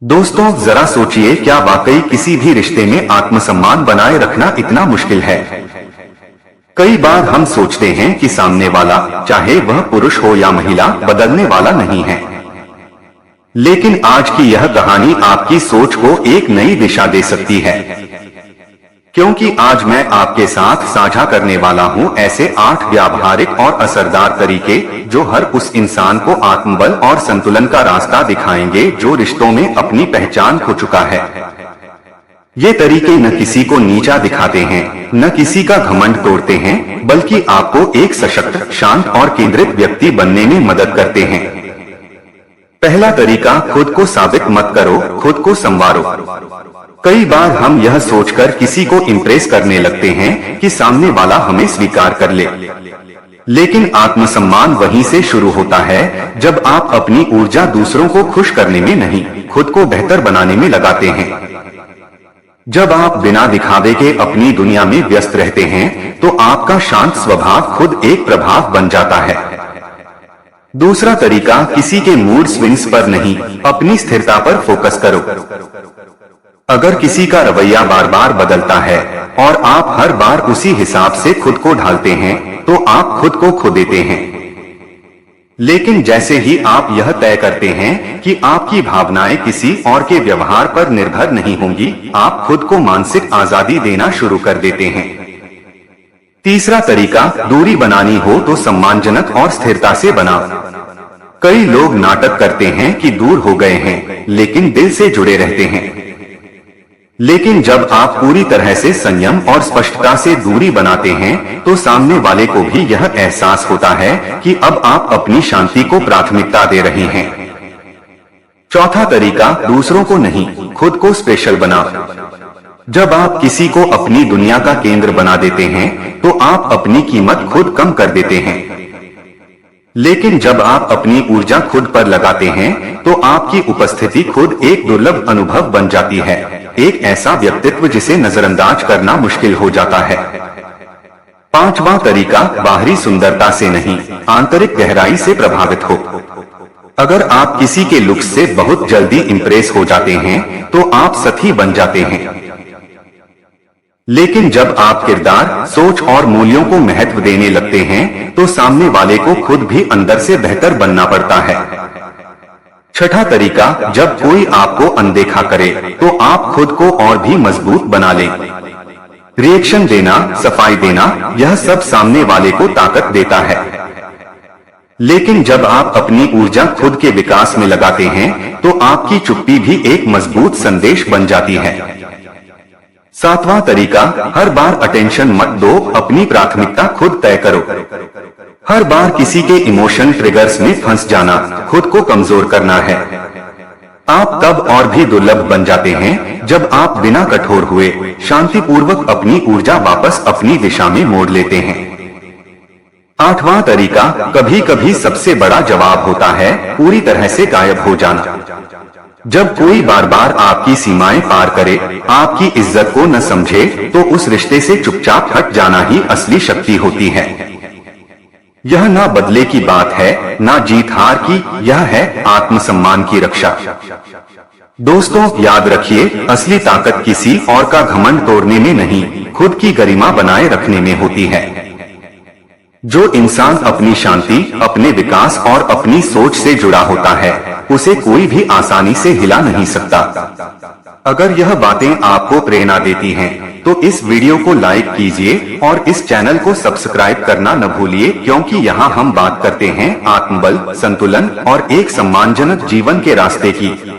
दोस्तों जरा सोचिए, क्या वाकई किसी भी रिश्ते में आत्मसम्मान बनाए रखना इतना मुश्किल है? कई बार हम सोचते हैं कि सामने वाला, चाहे वह पुरुष हो या महिला, बदलने वाला नहीं है। लेकिन आज की यह कहानी आपकी सोच को एक नई दिशा दे सकती है, क्योंकि आज मैं आपके साथ साझा करने वाला हूं ऐसे 8 व्यावहारिक और असरदार तरीके जो हर उस इंसान को आत्मबल और संतुलन का रास्ता दिखाएंगे जो रिश्तों में अपनी पहचान खो चुका है। ये तरीके न किसी को नीचा दिखाते हैं, न किसी का घमंड तोड़ते हैं, बल्कि आपको एक सशक्त, शांत और केंद्रित व्यक्ति बनने में मदद करते हैं। पहला तरीका, खुद को साबित मत करो, खुद को संवारो। कई बार हम यह सोचकर किसी को इम्प्रेस करने लगते हैं कि सामने वाला हमें स्वीकार कर ले, लेकिन आत्मसम्मान वहीं से शुरू होता है जब आप अपनी ऊर्जा दूसरों को खुश करने में नहीं, खुद को बेहतर बनाने में लगाते हैं। जब आप बिना दिखावे के अपनी दुनिया में व्यस्त रहते हैं तो आपका शांत स्वभाव खुद एक प्रभाव बन जाता है। दूसरा तरीका, किसी के मूड स्विंग्स पर नहीं, अपनी स्थिरता पर फोकस करो। अगर किसी का रवैया बार बार बदलता है और आप हर बार उसी हिसाब से खुद को ढालते हैं तो आप खुद को खो देते हैं। लेकिन जैसे ही आप यह तय करते हैं कि आपकी भावनाएं किसी और के व्यवहार पर निर्भर नहीं होंगी, आप खुद को मानसिक आजादी देना शुरू कर देते हैं। तीसरा तरीका, दूरी बनानी हो तो सम्मानजनक और स्थिरता से बनाओ। कई लोग नाटक करते हैं कि दूर हो गए हैं, लेकिन दिल से जुड़े रहते हैं। लेकिन जब आप पूरी तरह से संयम और स्पष्टता से दूरी बनाते हैं तो सामने वाले को भी यह एहसास होता है कि अब आप अपनी शांति को प्राथमिकता दे रहे हैं। चौथा तरीका, दूसरों को नहीं, खुद को स्पेशल बनाओ। जब आप किसी को अपनी दुनिया का केंद्र बना देते हैं तो आप अपनी कीमत खुद कम कर देते हैं। लेकिन जब आप अपनी ऊर्जा खुद पर लगाते हैं तो आपकी उपस्थिति खुद एक दुर्लभ अनुभव बन जाती है, एक ऐसा व्यक्तित्व जिसे नजरअंदाज करना मुश्किल हो जाता है। पांचवा तरीका, बाहरी सुंदरता से नहीं, आंतरिक गहराई से प्रभावित हो। अगर आप किसी के लुक्स से बहुत जल्दी इंप्रेस हो जाते हैं तो आप सती बन जाते हैं। लेकिन जब आप किरदार, सोच और मूल्यों को महत्व देने लगते हैं तो सामने वाले को खुद भी अंदर से बेहतर बनना पड़ता है। छठा तरीका, जब कोई आपको अनदेखा करे तो आप खुद को और भी मजबूत बना लें। रिएक्शन देना, सफाई देना, यह सब सामने वाले को ताकत देता है। लेकिन जब आप अपनी ऊर्जा खुद के विकास में लगाते हैं तो आपकी चुप्पी भी एक मजबूत संदेश बन जाती है। सातवां तरीका, हर बार अटेंशन मत दो, अपनी प्राथमिकता खुद तय करो। हर बार किसी के इमोशन ट्रिगर्स में फंस जाना खुद को कमजोर करना है। आप तब और भी दुर्लभ बन जाते हैं जब आप बिना कठोर हुए शांतिपूर्वक अपनी ऊर्जा वापस अपनी दिशा में मोड़ लेते हैं। आठवां तरीका, कभी कभी सबसे बड़ा जवाब होता है पूरी तरह से गायब हो जाना। जब कोई बार बार आपकी सीमाएं पार करे, आपकी इज्जत को न समझे, तो उस रिश्ते से चुपचाप हट जाना ही असली शक्ति होती है। यह ना बदले की बात है, ना जीत हार की, यह है आत्मसम्मान की रक्षा। दोस्तों याद रखिए, असली ताकत किसी और का घमंड तोड़ने में नहीं, खुद की गरिमा बनाए रखने में होती है। जो इंसान अपनी शांति, अपने विकास और अपनी सोच से जुड़ा होता है, उसे कोई भी आसानी से हिला नहीं सकता। अगर यह बातें आपको प्रेरणा देती हैं, तो इस वीडियो को लाइक कीजिए और इस चैनल को सब्सक्राइब करना न भूलिए, क्योंकि यहाँ हम बात करते हैं आत्मबल, संतुलन और एक सम्मानजनक जीवन के रास्ते की।